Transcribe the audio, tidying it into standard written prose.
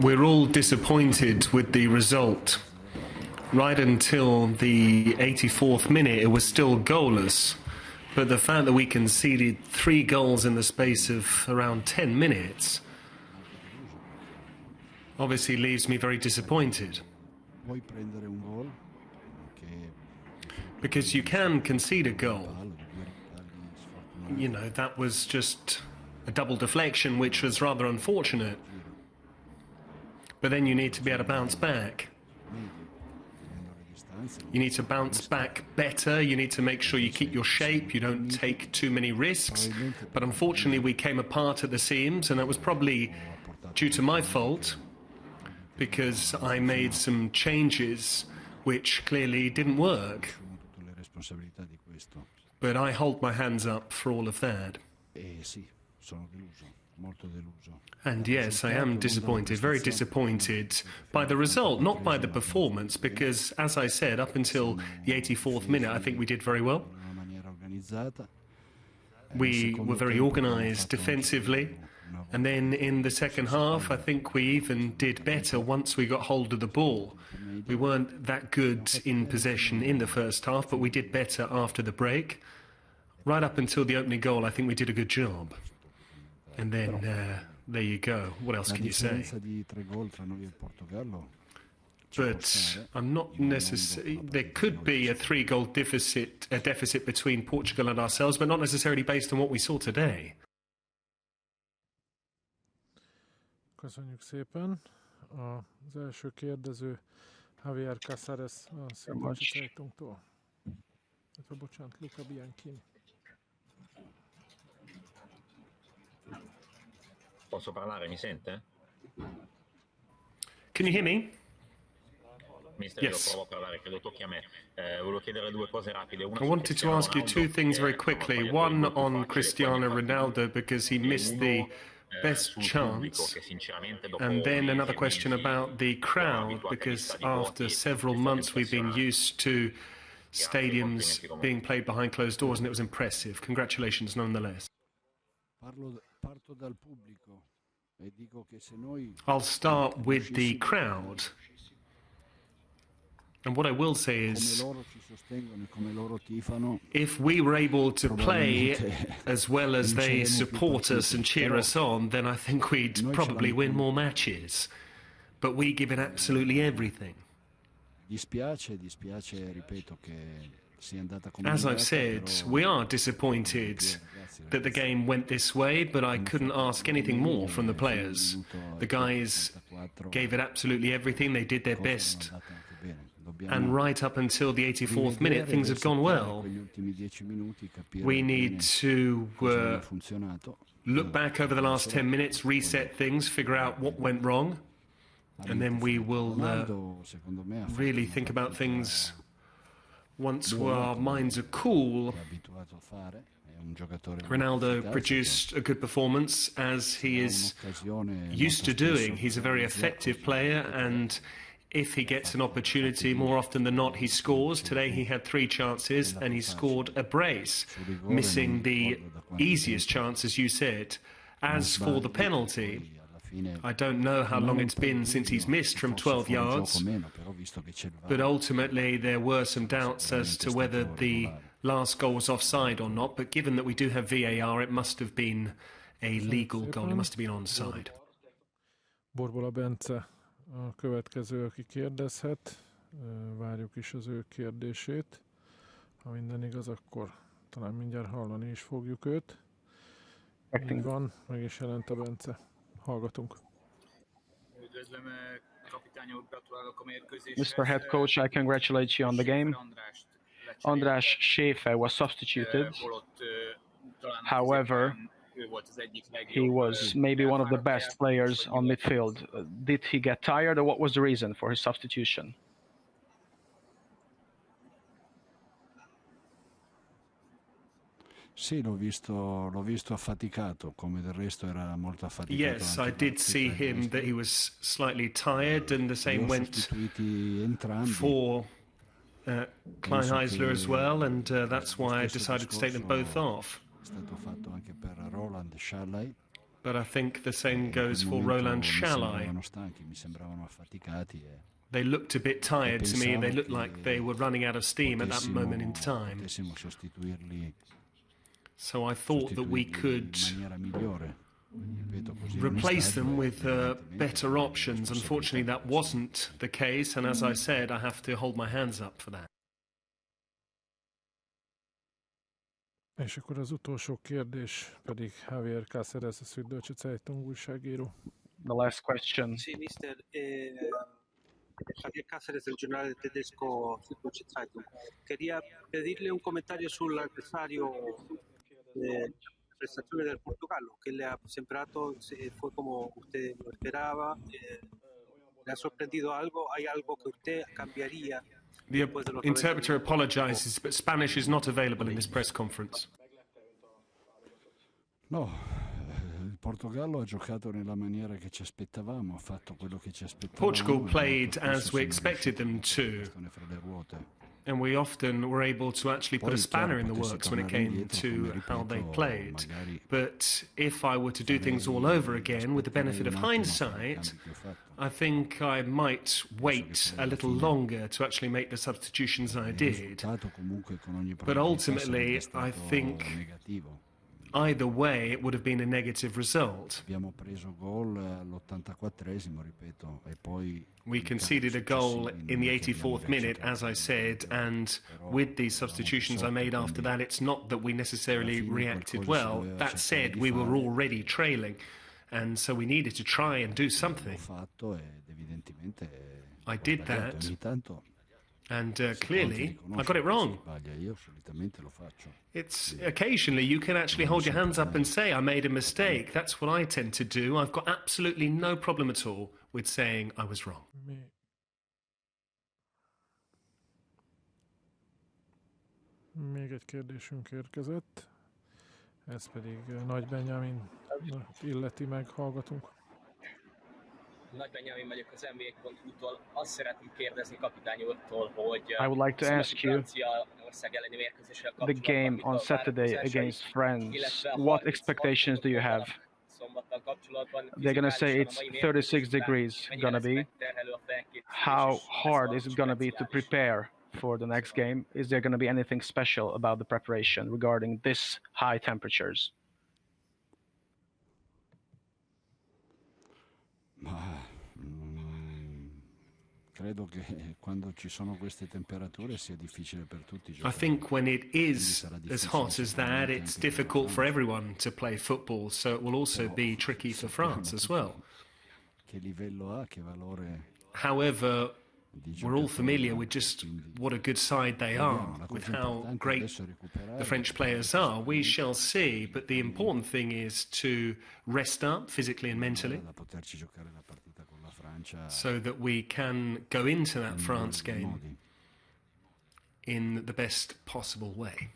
We're all disappointed with the result. Right until the 84th minute, it was still goalless. But the fact that we conceded 3 goals in the space of around 10 minutes obviously leaves me very disappointed. Because you can concede a goal. You know, that was just a double deflection, which was rather unfortunate. But then you need to be able to bounce back. You need to bounce back better. You need to make sure you keep your shape. You don't take too many risks. But unfortunately, we came apart at the seams, and that was probably due to my fault, because I made some changes which clearly didn't work. But I hold my hands up for all of that. And yes, I am disappointed, very disappointed by the result, not by the performance, because, as I said, up until the 84th minute, I think we did very well. We were very organised defensively, and then in the second half, I think we even did better once we got hold of the ball. We weren't that good in possession in the first half, but we did better after the break. Right up until the opening goal, I think we did a good job. And then, there you go. What else can you say? But I'm not necessarily... There could be a 3-goal deficit between Portugal and ourselves, but not necessarily based on what we saw today. Köszönjük szépen. Az első kérdező Javier Casares a Székhenyi Zeitung-tól. Bocsánat, Luca Bianchini. Posso parlare, mi sente? Can you hear me? Mister, io provo a parlare, credo tocchi a me. Volevo chiedere 2 cose rapide. Una I wanted to ask you 2 things very quickly. One on Cristiano Ronaldo, because he missed the best chance. And then another question about the crowd, because after several months we've been used to stadiums being played behind closed doors, and it was impressive. Congratulations nonetheless. I'll start with the crowd. And what I will say is, if we were able to play as well as they support us and cheer us on, then I think we'd probably win more matches. But we give it absolutely everything. As I've said, we are disappointed that the game went this way, but I couldn't ask anything more from the players. The guys gave it absolutely everything. They did their best. And right up until the 84th minute, things had gone well. We need to look back over the last 10 minutes, reset things, figure out what went wrong, and then we will really think about things once our minds are cool. Ronaldo produced a good performance, as he is used to doing. He's a very effective player, and if he gets an opportunity, more often than not, he scores. Today he had 3 chances and he scored a brace, missing the easiest chance, as you said. As for the penalty, I don't know how long it's been since he's missed from 12 yards, but ultimately there were some doubts as to whether the last goal was offside or not, but given that we do have VAR, it must have been a legal goal. It must have been onside. Borbola Bence a következő, aki kérdezhet. Várjuk is az ő kérdését. Ha minden igaz, akkor talán mindjárt hallani is fogjuk őt. Így van, meg is jelent a Bence. Hallgatunk. Mr. Head Coach, I congratulate you on the game. András Schäfer was substituted. However, he was maybe one of the best players on midfield. Did he get tired, or what was the reason for his substitution? Sì, l'ho visto affaticato, come del resto era molto affaticato. Yes, I did see him that he was slightly tired, and the same went for Kleinheisler as well, and that's why I decided to take them both off. But I think the same goes for Roland Shalai. They looked a bit tired to me. They looked like they were running out of steam at that moment in time. So I thought that we could replace them with better options. Unfortunately, that wasn't the case, and as I said, I have to hold my hands up for that. És akkor az utolsó kérdés pedig Javier Cáceres, a Süddeutsche Zeitung újságíró. The last question. Sí, mister. Javier Cáceres, del giornale tedesco Süddeutsche Zeitung. Quería pedirle un comentario sull'avversario prestazione del Portogallo, che le ha sembrato, fue como usted lo esperaba, le ha sorprendido algo, hay algo que usted cambiaría. The interpreter apologizes, but Spanish is not available in this press conference. No, il Portogallo ha giocato nella maniera che ci aspettavamo, ha fatto quello che ci aspettavamo. Portugal played as we expected them to. And we often were able to actually put a spanner in the works when it came to how they played. But if I were to do things all over again, with the benefit of hindsight, I think I might wait a little longer to actually make the substitutions I did. But ultimately, I think either way, it would have been a negative result. We conceded a goal in the 84th minute, as I said, and with the substitutions I made after that, it's not that we necessarily reacted well. That said, we were already trailing, and so we needed to try and do something. I did that, and clearly I got it wrong. It's occasionally you can actually hold your hands up and say, I made a mistake. That's what I tend to do. I've got absolutely no problem at all with saying I was wrong. Még egy kérdésünk érkezett, ez pedig Nagy Benjamin illeti meg, hallgatunk. Nagy Benjamin vagyok az NBA.hu-tól. Azt szeretném kérdezni kapitány úrtól, hogy I would like to ask you the game on Saturday against France. What expectations do you have? They're going to say it's 36 degrees gonna be. How hard is it going to be to prepare for the next game? Is there going to be anything special about the preparation regarding this high temperatures? Credo che quando ci sono queste temperature sia difficile per tutti giocare. I think when it is as hot as that, it's difficult for everyone to play football, so it will also be tricky for France as well. Che livello ha, che valore. However, we're all familiar with just what a good side they are, with how great the French players are. We shall see, but the important thing is to rest up physically and mentally, so that we can go into that France game in the best possible way.